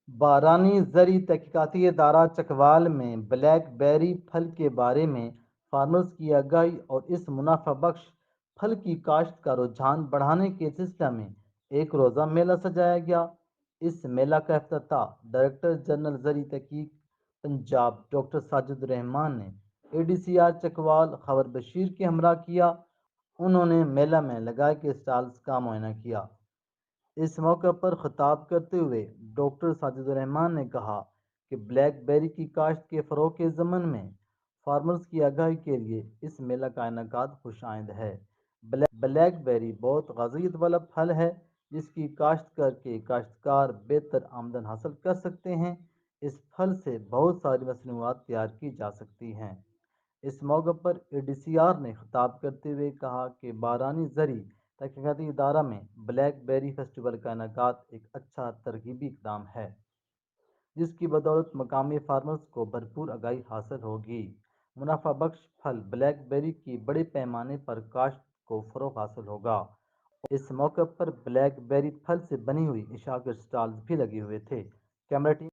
بارانی زرعی تحقیقاتی ادارہ چکوال میں بلیک بیری پھل کے بارے میں فارمرز کی آگاہی اور اس منافع بخش پھل کی کاشت کا رجحان بڑھانے کے سلسلہ میں ایک روزہ میلہ سجایا گیا۔ اس میلہ کا افتتاح ڈائریکٹر جنرل زرعی تحقیق پنجاب ڈاکٹر ساجد الرحمان نے ADCR چکوال خبر بشیر کے ہمراہ کیا۔ انہوں نے میلہ میں لگائے گئے اسٹالز کا معائنہ کیا۔ اس موقع پر خطاب کرتے ہوئے ڈاکٹر ساجد الرحمان نے کہا کہ بلیک بیری کی کاشت کے فروغ کے ضمن میں فارمرز کی آگاہی کے لیے اس میلہ کا انعقاد خوش آئند ہے۔ بلیک بیری بہت غذائیت والا پھل ہے جس کی کاشت کر کے کاشتکار بہتر آمدن حاصل کر سکتے ہیں۔ اس پھل سے بہت ساری مصنوعات تیار کی جا سکتی ہیں۔ اس موقع پر ADCR نے خطاب کرتے ہوئے کہا کہ بارانی زرعی تحقیقاتی ادارہ میں بلیک بیری فیسٹیول کا انعقاد ایک اچھا ترغیبی اقدام ہے جس کی بدولت مقامی فارمرز کو بھرپور آگاہی حاصل ہوگی۔ منافع بخش پھل بلیک بیری کی بڑے پیمانے پر کاشت کو فروغ حاصل ہوگا۔ اس موقع پر بلیک بیری پھل سے بنی ہوئی اشاعت کے اسٹالز بھی لگے ہوئے تھے۔ Camera team